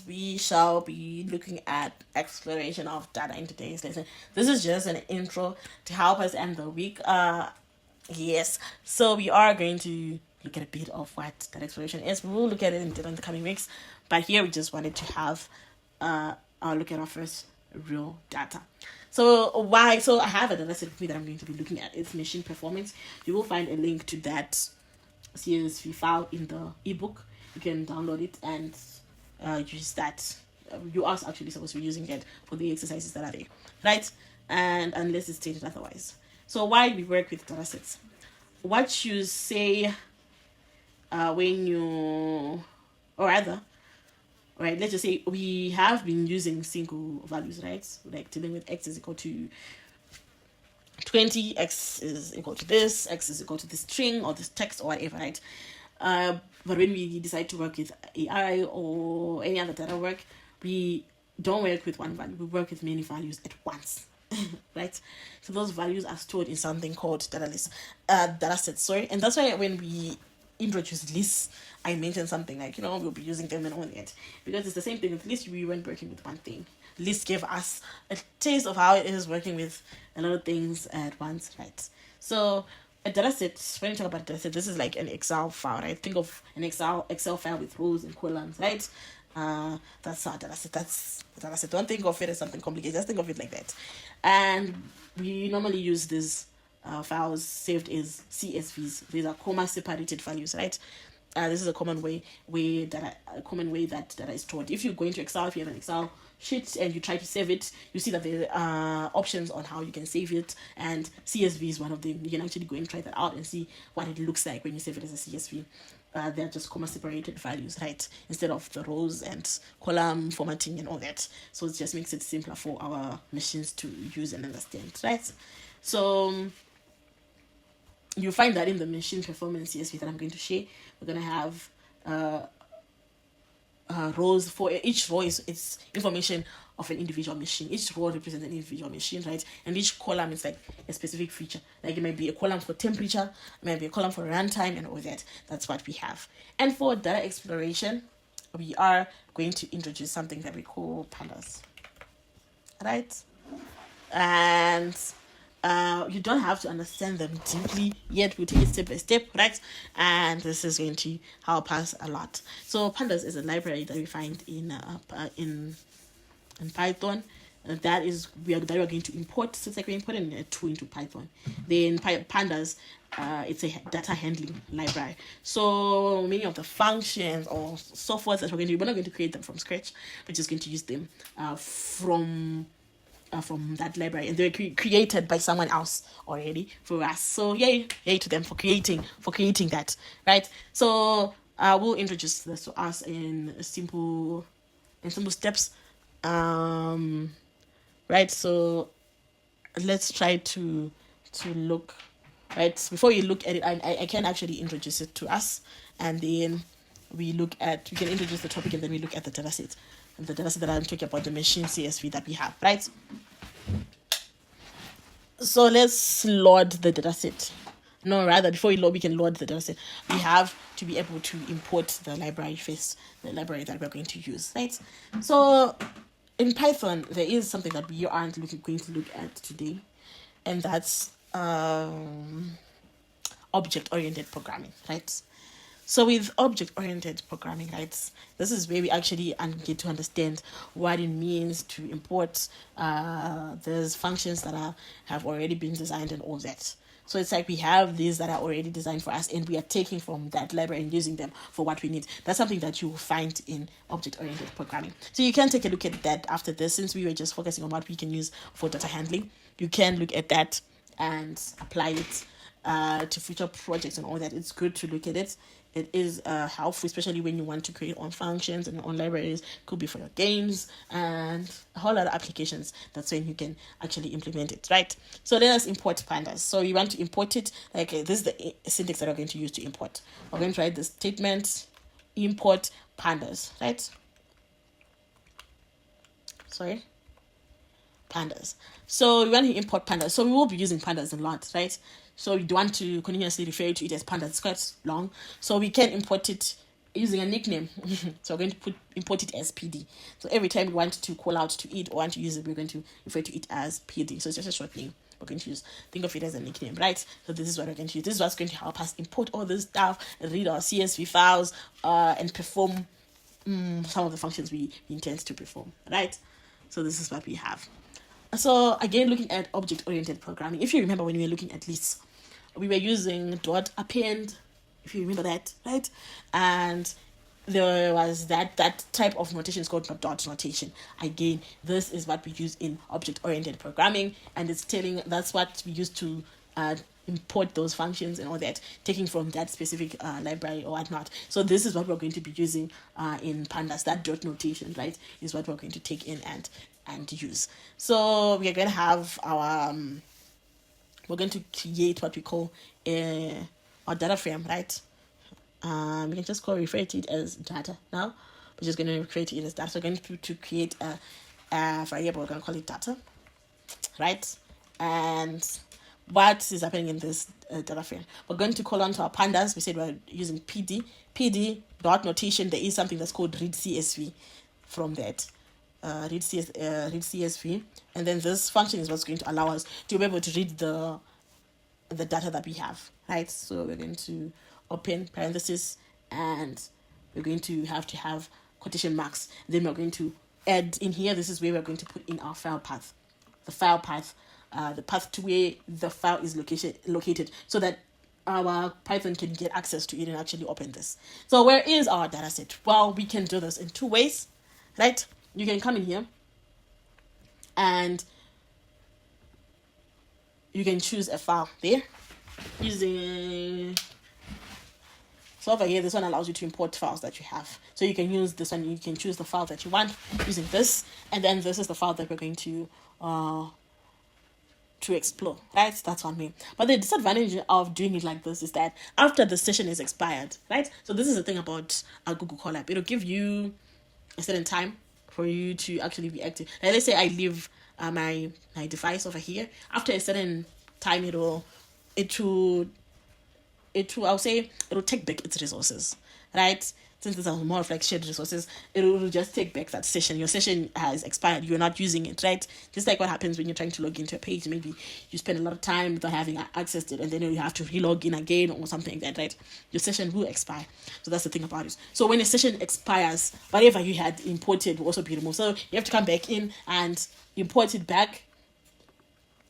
we shall be looking at exploration of data in today's lesson. This is just an intro to help us end the week. Yes, so we are going to look at a bit of what that exploration is. We will look at it in the coming weeks, but here we just wanted to have our look at our first real data. So why? So I have a data set with me that I'm going to be looking at. It's machine performance. You will find a link to that CSV file in the ebook. You can download it and use that. You are actually supposed to be using it for the exercises that are there, right? And unless it's stated otherwise. So why we work with data sets? What you say when you, or rather, right, let's just say we have been using single values, right? Like dealing with x is equal to 20, x is equal to this, x is equal to this string or this text or whatever, right? But when we decide to work with AI or any other data work, we don't work with one value, we work with many values at once. Right? So those values are stored in something called data sets, sorry. And that's why when we introduce lists, I mentioned something like, we'll be using them and all that. Because it's the same thing with lists, we weren't working with one thing. Lists gave us a taste of how it is working with a lot of things at once, right? So a data set, when you talk about data set, this is like an Excel file, right? Think of an Excel file with rows and columns, right? That's our data set. That's the data set. Don't think of it as something complicated. Just think of it like that. And we normally use these files saved as CSVs. These are comma separated values, right? This is a common way that data is stored. If you go into Excel, if you have an Excel sheet and you try to save it, you see that there are options on how you can save it, and CSV is one of them. You can actually go and try that out and see what it looks like when you save it as a CSV. They're just comma separated values, right? Instead of the rows and column formatting and all that. So it just makes it simpler for our machines to use and understand, right? So you find that in the machine performance CSV that I'm going to share. We're going to have rows. For each row is it's information of an individual machine. Each row represents an individual machine, right? And each column is like a specific feature. Like it might be a column for temperature, it might be a column for runtime, and all that. That's what we have. And for data exploration, we are going to introduce something that we call pandas, right? And you don't have to understand them deeply yet. We'll take it step by step, right? And this is going to help us a lot. So pandas is a library that we find in Python. That is we are going to import. So it's like we're importing a tool into Python. Then pandas, it's a data handling library. So many of the functions or softwares that we're not going to create them from scratch. We're just going to use them from that library, and they're created by someone else already for us. So yay to them for creating that, right? So we'll introduce this to us in simple steps, right? So let's try to look, right? Before you look at it, I can actually introduce it to us, and then we can introduce the topic, and then we look at the data set. And the data set that I'm talking about, the machine CSV that we have, right? So let's load the data set. No, rather, before we can load the data set, we have to be able to import the library first, the library that we're going to use, right? So in Python, there is something that we aren't going to look at today, and that's object-oriented programming, right? So with object-oriented programming, right, this is where we actually get to understand what it means to import those functions that have already been designed and all that. So it's like we have these that are already designed for us, and we are taking from that library and using them for what we need. That's something that you will find in object-oriented programming. So you can take a look at that after this, since we were just focusing on what we can use for data handling. You can look at that and apply it to future projects and all that. It's good to look at it. It is helpful, especially when you want to create on functions and on libraries. Could be for your games and a whole lot of applications. That's when you can actually implement it, right? So let us import pandas. So you want to import it. Like this is the syntax that we're going to use to import. We're going to write the statement import pandas, right? Sorry. Pandas. So we want to import pandas. So we will be using pandas a lot, right? So we want to continuously refer to it as pandas. It's quite long. So we can import it using a nickname. So we're going to import it as PD. So every time we want to call out to it or want to use it, we're going to refer to it as PD. So it's just a short name we're going to use. Think of it as a nickname, right? So this is what we're going to use. This is what's going to help us import all this stuff, read our CSV files, and perform some of the functions we intend to perform, right? So this is what we have. So again, looking at object-oriented programming, if you remember when we were looking at lists, we were using dot append, if you remember that, right? And there was that type of notation is called dot notation. Again, this is what we use in object-oriented programming, and it's telling that's what we use to import those functions and all that, taking from that specific library or whatnot. So this is what we're going to be using in pandas. That dot notation, right, is what we're going to take in and use. So we're going to have our we're going to create what we call our data frame, right? We can just refer to it as data now. We're just going to create it as data. So we're going to create a variable. We're going to call it data, right? And what is happening in this data frame? We're going to call on to our pandas. We said we're using PD dot notation. There is something that's called read CSV from that. Read CSV, and then this function is what's going to allow us to be able to read the data that we have, right? So we're going to open parenthesis, and we're going to have quotation marks. Then we're going to add in here. This is where we're going to put in our file path, the path to where the file is located, so that our Python can get access to it and actually open this. So where is our data set? Well, we can do this in two ways, right? You can come in here and you can choose a file there using, so over here, this one allows you to import files that you have. So you can use this one, you can choose the file that you want using this, and then this is the file that we're going to explore, right? That's one way. But the disadvantage of doing it like this is that after the session is expired, right? So this is the thing about Google Colab. It'll give you a certain time for you to actually be active. Like, let's say I leave my device over here. After a certain time, it'll I'll say it'll take back its resources, right? Since these are more of like shared resources, it'll just take back that session. Your session has expired. You're not using it, right? Just like what happens when you're trying to log into a page. Maybe you spend a lot of time without having access to it, and then you have to re-log in again or something like that, right? Your session will expire. So that's the thing about it. So when a session expires, whatever you had imported will also be removed. So you have to come back in and import it back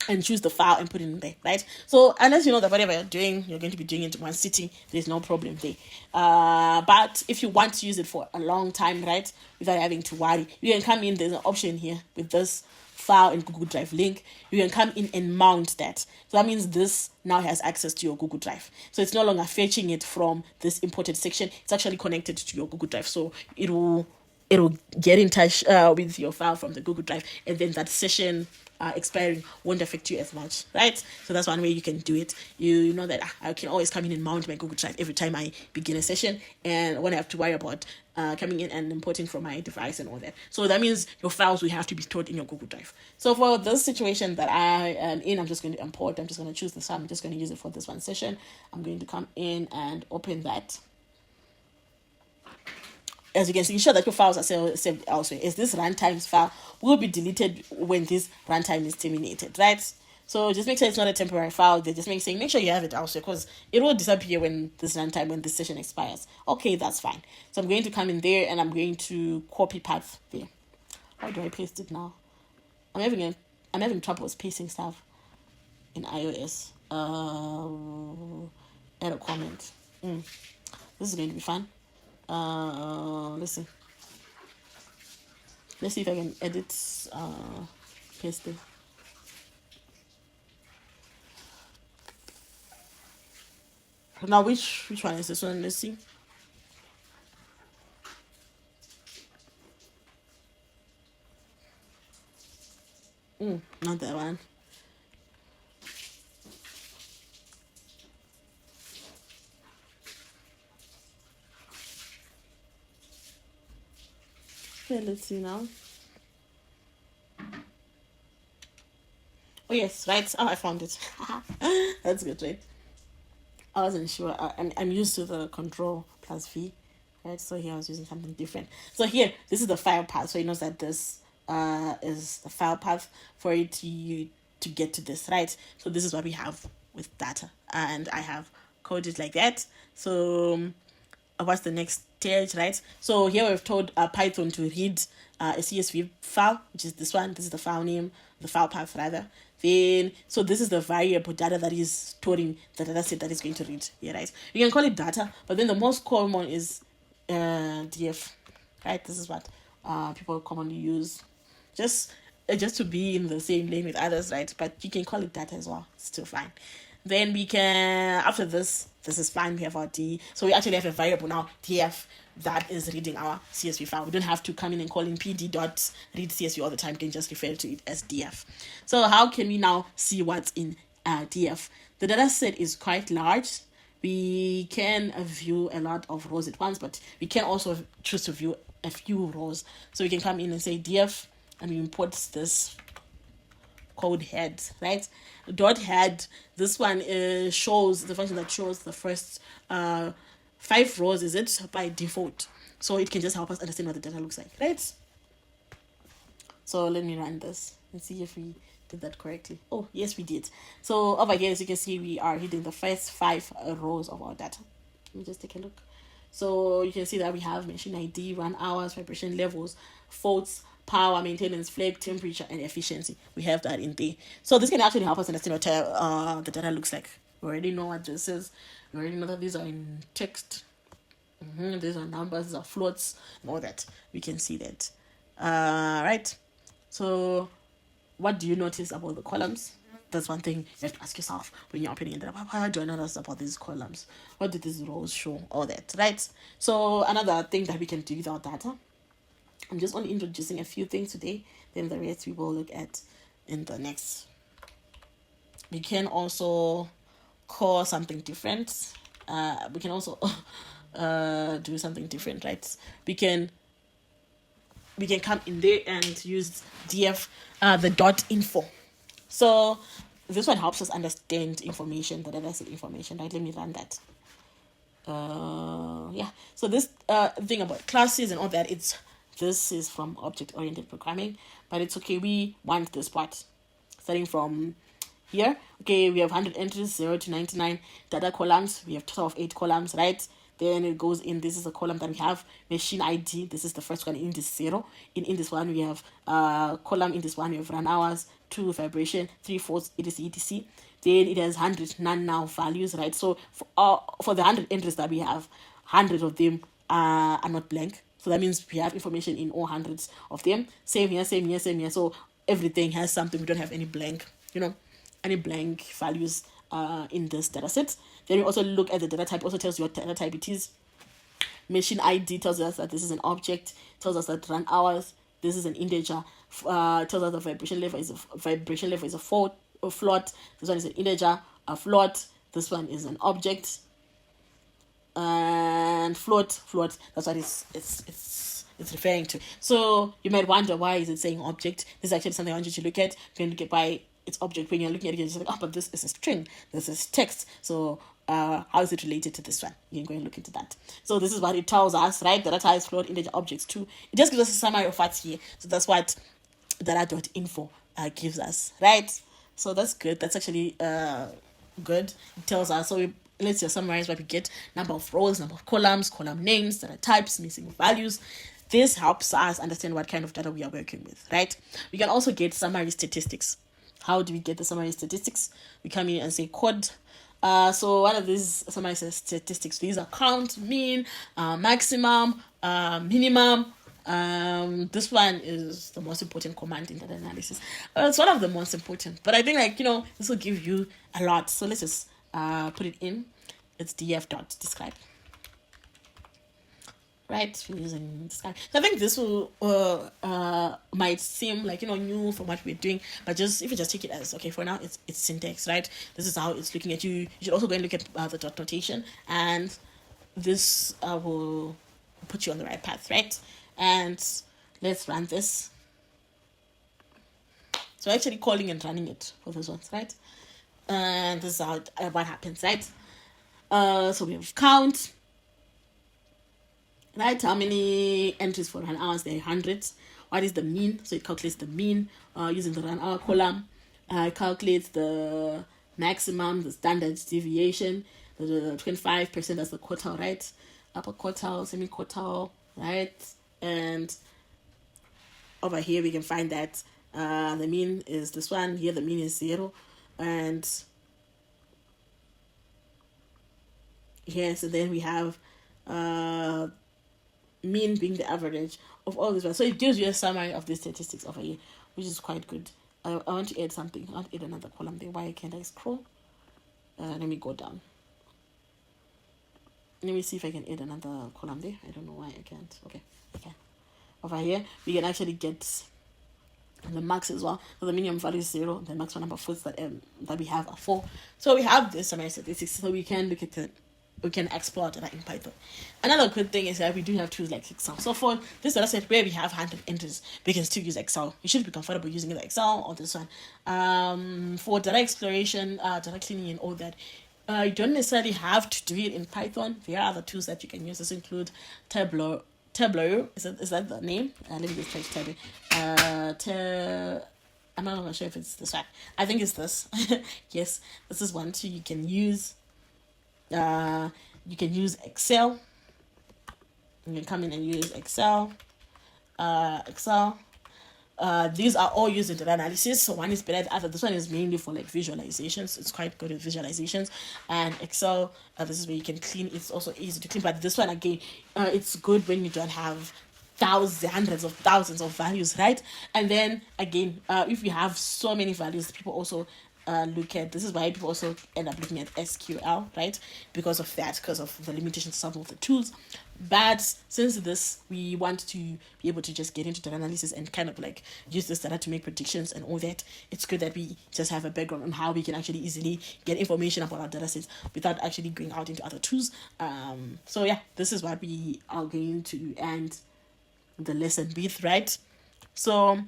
and choose the file and put it in there, right? So unless you know that whatever you're doing, you're going to be doing it in one sitting, there's no problem there. But if you want to use it for a long time, right, without having to worry, you can come in. There's an option here with this file and Google Drive link. You can come in and mount that. So that means this now has access to your Google Drive. So it's no longer fetching it from this imported section. It's actually connected to your Google Drive. So it'll get in touch with your file from the Google Drive, and then that session expiring won't affect you as much, right? So that's one way you can do it. You know that I can always come in and mount my Google Drive every time I begin a session, and I won't have to worry about coming in and importing from my device and all that. So that means your files will have to be stored in your Google Drive. So for this situation that I am in, I'm just going to import. I'm just going to choose this. I'm just going to use it for this one session. I'm going to come in and open that. As you can see, ensure that your files are saved elsewhere. As this runtimes file will be deleted when this runtime is terminated, right? So just make sure it's not a temporary file. They just make sure you have it elsewhere, because it will disappear when this session expires. Okay, that's fine. So I'm going to come in there and I'm going to copy path there. How do I paste it now? I'm having trouble with pasting stuff in iOS. Add a comment. This is going to be fun. Let's see. Let's see if I can edit paste it. Now which one is this one? Let's see. Not that one. Okay, let's see now. Oh yes, right. Oh, I found it. That's good, right? I wasn't sure. I'm used to the Control plus V. right? So here I was using something different. So here, this is the file path. So it knows that this is the file path for it to get to this, right? So this is what we have with data, and I have coded like that. So what's the next stage, right? So here we've told Python to read a CSV file, which is this one. This is the file name, the file path rather. Then, so this is the variable data that is storing the data set that is going to read here, right? You can call it data, but then the most common is DF, right? This is what people commonly use, just to be in the same lane with others, right? But you can call it data as well, it's still fine. Then we can, after this is fine, we have our D. So we actually have a variable now, df, that is reading our CSV file. We don't have to come in and call in pd dot read CSV all the time. We can just refer to it as df. So how can we now see what's in df? The data set is quite large. We can view a lot of rows at once, but we can also choose to view a few rows. So we can come in and say df, and we import this code head, right? Dot head, this one shows the function that shows the first 5 rows, is it, by default. So it can just help us understand what the data looks like, right? So let me run this and see if we did that correctly. Oh, yes, we did. So over here, as you can see, we are hitting the first 5 rows of our data. Let me just take a look. So you can see that we have machine ID, run hours, vibration levels, faults, power, maintenance, flag, temperature, and efficiency. We have that in there. So this can actually help us understand what the data looks like. We already know what this is. We already know that these are in text. These are numbers, these are floats, and all that. We can see that. Right. So what do you notice about the columns? That's one thing you have to ask yourself when you're opening it. Why do I notice about these columns? What did these rows show? All that, right? So another thing that we can do with our data, I'm just only introducing a few things today, then the rest we will look at in the next. We can also call something different. We can also do something different, right? We can come in there and use df, the dot info. So this one helps us understand information, the data set information, right? Let me run that. Yeah. So this thing about classes and all that, this is from object-oriented programming, but it's okay. We want this part starting from here. Okay, we have 100 entries, 0 to 99 data columns. We have total of 8 columns, right? Then it goes in. This is a column that we have machine ID. This is the first one in this 0. In this one we have column. In this one we have run hours, 2 vibration, 3 faults, etc. Then it has 100 none now values, right? So for the 100 entries that we have, 100 of them are not blank. So that means we have information in all hundreds of them. Same here, same here, same here. So everything has something. We don't have any blank, any blank values in this data set. Then we also look at the data type. Also tells you what data type it is. Machine ID tells us that this is an object. Tells us that run hours, this is an integer. Tells us the vibration level is a float. This one is an integer. A float. This one is an object. And float. That's what it's referring to. So you might wonder, why is it saying object? This is actually something I want you to look at. You can look at by its object. When you're looking at it, you're just like, oh, but this is a string. This is text. So how is it related to this one? You can go and look into that. So this is what it tells us, right? Data types, float, integer, objects too. It just gives us a summary of what's here. So that's what data.info gives us, right? So that's good. That's actually good. It tells us. So let's just summarize what we get: number of rows, number of columns, column names, data types, missing values. This helps us understand what kind of data we are working with, right? We can also get summary statistics. How do we get the summary statistics? We come in and say code. So what are these summary statistics? These are count, mean, maximum, minimum. This one is the most important command in data analysis. It's one of the most important, but I think this will give you a lot. So let's just put it in. It's df.describe. Right, using describe. So I think this will might seem like new from what we're doing, but if you just take it as okay for now, it's syntax, right? This is how it's looking at you. You should also go and look at the dot notation, and this will put you on the right path, right? And let's run this. So actually calling and running it for those ones, right? And this is how what happens, right? So we have count. right? How many entries for run hours? There are hundreds. What is the mean? So it calculates the mean using the run hour column. It calculates the maximum, the standard deviation, the 25%, that's the quartile, right? Upper quartile, semi quartile, right? And over here we can find that the mean is this one. Here the mean is 0. And yes, and then we have mean being the average of all this. So it gives you a summary of the statistics over here, which is quite good. I want to add something. I want to add another column there. Why can't I scroll? Let me go down. Let me see if I can add another column there. I don't know why I can't. Okay, okay. Over here, we can actually get the max as well. So the minimum value is 0. The maximum number of foods that we have are 4. So we have this summary statistics. So we can look at it. We can export that in Python. Another good thing is that we do have tools like Excel. So for this data set where we have 100 entries, we can still use Excel. You should be comfortable using either Excel or this one. For data exploration, data cleaning and all that, you don't necessarily have to do it in Python. There are other tools that you can use. This include Tableau. Is that the name? Let me just try to type it. I'm not sure if it's this one. I think it's this. Yes, this is one too. You can use Excel. You can come in and use Excel. These are all used in data analysis. So one is better than the other. This one is mainly for like visualizations. It's quite good at visualizations. And Excel, this is where you can clean. It's also easy to clean. But this one again, it's good when you don't have hundreds of thousands of values, right? And then again, if you have so many values, people also look at. This is why people also end up looking at SQL, right? Because of the limitations of some of the tools. But since we want to be able to just get into data analysis and kind of like use this data to make predictions and all that, it's good that we just have a background on how we can actually easily get information about our data sets without actually going out into other tools. So yeah, this is what we are going to end the lesson with, right? So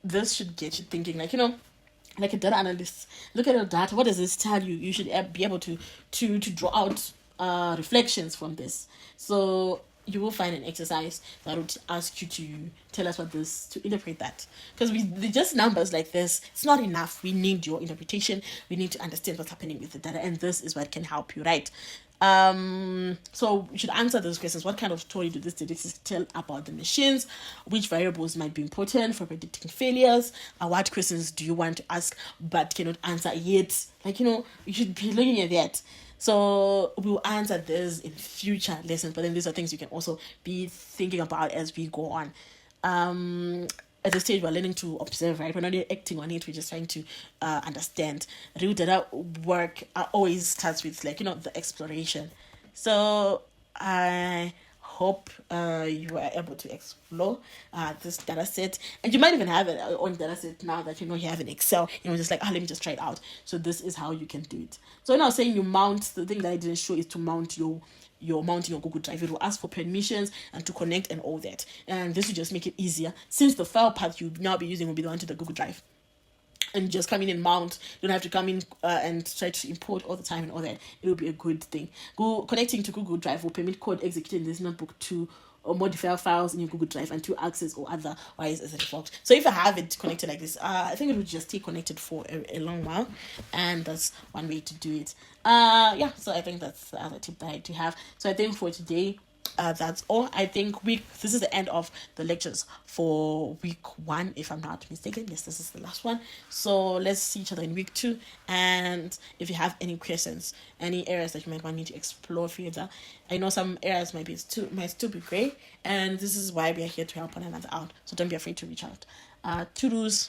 this should get you thinking, like a data analyst. Look at your data. What does this tell you? You should be able to draw out reflections from this. So you will find an exercise that would ask you to tell us to interpret that. Because just numbers like this, it's not enough. We need your interpretation. We need to understand what's happening with the data, and this is what can help you, right? So you should answer those questions. What kind of story do these statistics tell about the machines? Which variables might be important for predicting failures? What questions do you want to ask but cannot answer yet? You should be looking at that. So we'll answer this in future lessons, but then these are things you can also be thinking about as we go on. At this stage, we're learning to observe, right? We're not acting on it. We're just trying to understand. Real data work always starts with the exploration. So I hope you were able to explore this data set, and you might even have it on data set now that you have in Excel. Just let me just try it out. So this is how you can do it. So now saying you mount, the thing that I didn't show is to mount you're mounting your Google Drive. It will ask for permissions and to connect and all that. And this will just make it easier, since the file path you'll now be using will be the one to the Google Drive. And just come in and mount. You don't have to come in and try to import all the time and all that. It will be a good thing. Connecting to Google Drive will permit code executed in this notebook to or modify files in your Google Drive and to access or otherwise as a default. So if I have it connected like this, I think it would just stay connected for a long while, and that's one way to do it. So I think that's the other tip that I do have. So I think for today, that's all. I think this is the end of the lectures for week 1, if I'm not mistaken. Yes, this is the last one. So let's see each other in week 2. And if you have any questions, any areas that you might want me to explore further, I know some areas might still be great, and this is why we are here to help one another out. So don't be afraid to reach out. Toodles.